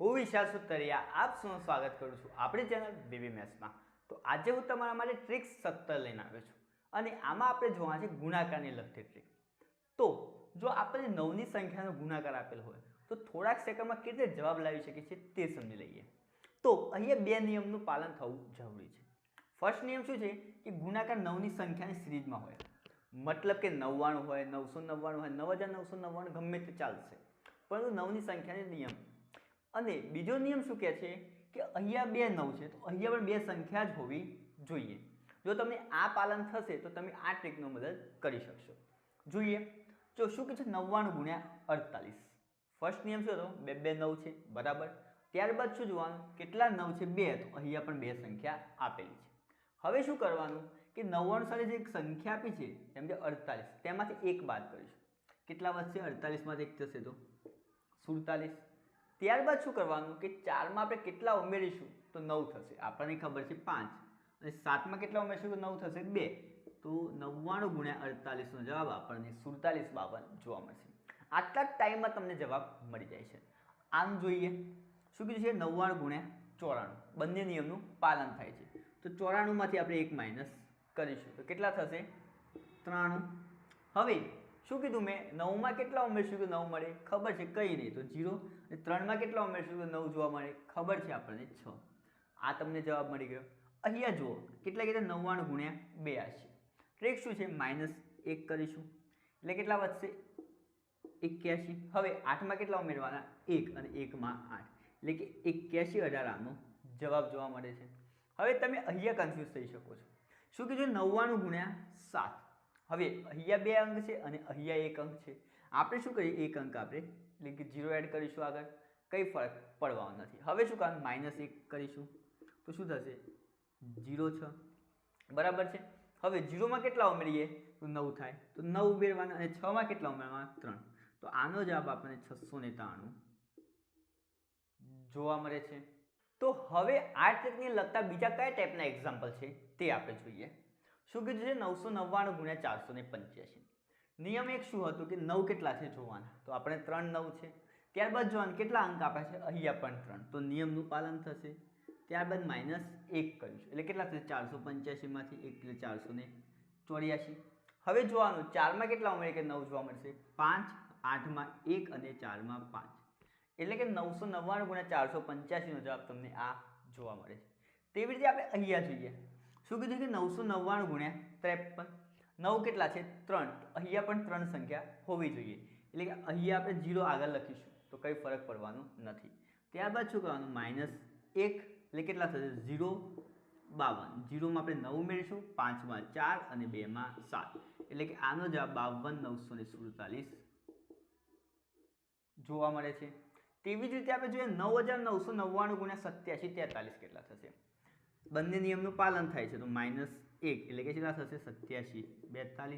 હું વિશાલ સુતરિયા આપ સૌનું સ્વાગત કરું છું આપણી ચેનલ બેબી મેથ્સમાં। તો આજે હું તમારા માટે ટ્રિક્સ 17 લઈને આવ્યો છું અને આમાં આપણે જોવાના છે ગુણાકારની લગતી ટ્રીક। તો જો આપણે 9ની સંખ્યાનો ગુણાકાર આપેલ હોય તો થોડાક સેકન્ડમાં કેવી રીતે જવાબ લાવી શકીએ છીએ તે સમજી લઈએ। તો અહીંયા બે નિયમનું પાલન થવું જરૂરી છે। ફર્સ્ટ નિયમ શું છે કે ગુણાકાર 9ની સંખ્યાની સિરીઝમાં હોય, मतलब કે 99 હોય, 999 હોય, 9999 ગમે તે ચાલશે, પરંતુ 9ની સંખ્યાનો નિયમ। અને બીજો નિયમ શું કહે છે કે અહીંયા બે 9 છે તો અહીંયા પણ બે સંખ્યા જ હોવી જોઈએ। જો તમને આ પાલન થશે તો તમે આ ટ્રીકનો મદદ કરી શકશો। જોઈએ જો શું કહે છે 99 ગુણ્યા 48। ફર્સ્ટ નિયમ શું હતો? બે 9 છે બરાબર। ત્યારબાદ શું જોવાનું કેટલા 9 છે? બે, તો અહીંયા પણ બે સંખ્યા આપેલી છે। હવે શું કરવાનું કે 99 સાથે જે એક સંખ્યા આપી છે જેમ કે 48, તેમાંથી એક બાદ કરીશું। કેટલા વધશે? 48 માંથી એક જશે તો 47। ત્યારબાદ શું કરવાનું કે 4 માં આપણે કેટલા ઉમેરીશું તો 9 થશે, આપણને ખબર છે 5, અને 7 માં કેટલા ઉમેરીશું તો 9 થશે 2, તો 99 ગુણ્યા 48 નો જવાબ આપણને 4752 જોવા મળશે। આટલા ટાઈમમાં તમને જવાબ મળી જાય છે। આમ જોઈએ શું કીધું છે 99 ગુણ્યા 94, બંને નિયમનું પાલન થાય છે। તો 94 માંથી આપણે એક માઇનસ કરીશું તો કેટલા થશે? 93। હવે શું કીધું મેં? 9 માં કેટલા ઉમેરશું તો 9 મળે? ખબર છે કંઈ નહીં તો 0, અને 3 માં કેટલા ઉમેરશું તો 9 જોવા મળે? ખબર છે આપણને 6। આ તમને જવાબ મળી ગયો। અહીંયા જુઓ કેટલા કીધા? 99 ગુણ્યા 82। ટ્રીક શું છે? -1 કરીશું એટલે કેટલા વધશે? 81। હવે 8 માં કેટલા ઉમેરવાના? 1, અને 1 માં 8 એટલે કે 81 18 આનો જવાબ જોવા મળે છે। હવે તમે અહીંયા કન્ફ્યુઝ થઈ શકો છો। શું કીધું? 99 ગુણ્યા 7। હવે અહીંયા બે અંક છે અને અહીંયા એક અંક છે, આપણે શું કરીએ? એક અંક આપણે એટલે કે 0 એડ કરીશું આગળ, કંઈ ફરક પડવાનો નથી। હવે શું કરવાનું? -1 કરીશું તો શું થશે? 0 6 બરાબર છે। હવે 0 માં કેટલા ઉમેરીએ તો 9 થાય, તો 9 ઉમેરવાના, અને 6 માં કેટલા ઉમેરવાના? 3, તો આનો જવાબ આપણને 693 જોવા મળે છે। તો હવે આ ટ્રીકને લગતા બીજા કયા ટાઈપના એક્ઝામ્પલ છે તે આપણે જોઈએ। શું કીધું છે? 999 ગુણ્યા 485। નિયમ એક શું હતું કે 9 કેટલા છે જોવાના, તો આપણે 3 9 છે। ત્યારબાદ જોવાનું કેટલા અંક આપ્યા છે? અહીંયા પણ 3, તો નિયમનું પાલન થશે। ત્યારબાદ -1 કરીશું એટલે કેટલા થશે? 485 માંથી 1 એટલે 484। હવે જોવાનું 4 માં કેટલા ઉમેરીએ કે 9 જોવા મળશે? 5, 8 માં 1 અને 4 માં 5 એટલે કે 999 ગુણ્યા 485 નો જવાબ તમને આ જોવા મળે છે। તેવી રીતે આપણે અહીંયા જોઈએ શું કીધું કે 999 ગુણ્યા 53। 9 કેટલા છે? 3, તો અહીંયા પણ 3 સંખ્યા હોવી જોઈએ, એટલે કે અહીંયા આપણે 0 આગળ લખીશું તો કંઈ ફરક પડવાનો નથી। ત્યારબાદ શું કરવાનું? -1 એટલે કેટલા થશે? 0 52। 0 માં આપણે 9 ઉમેરીશું, 5 માં 4 અને 2 માં 7 એટલે કે આનો જવાબ 52947 જોવા મળે છે। તેવી જ રીતે આપણે જોઈએ 9999 ગુણ્યા 87 43 કેટલા થશે? બંને નિયમનું પાલન થાય છે, તો -1 એટલે કે કેટલા થશે? 87 42।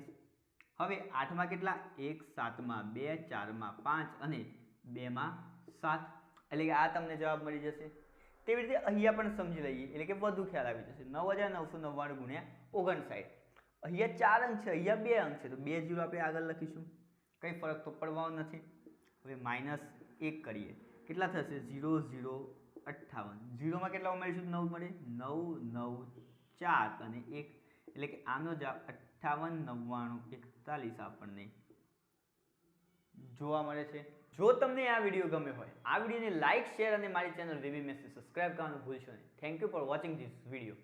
હવે 8 માં કેટલા? 1, 7 માં 2, 4 માં 5 અને 2 માં 7 એટલે કે આ તમને જવાબ મળી જશે। તેવી રીતે અહીંયા પણ સમજી લઈએ એટલે કે વધુ ખ્યાલ આવી જશે। 9999 ગુણ્યા 59। અહીંયા 4 અંક છે, અહીંયા 2 અંક છે, તો 2 0 આપણે આગળ લખીશું, કંઈ ફરક તો પડવાનો નથી। હવે -1 કરીએ કેટલા થશે? 0 0 58। 0 માં કેટલા ઉમેરીશું? 9 મળે, 9 9 4 અને 1 એટલે કે આનો જવાબ 58 99 41 આપણને જોવા મળે છે। જો તમને આ વિડીયો ગમ્યો હોય આ વિડીયોને લાઇક, શેર અને મારી ચેનલ બેબી મેથ્સને સબસ્ક્રાઇબ કરવાનું ભૂલશો નહીં। Thank you for watching this video.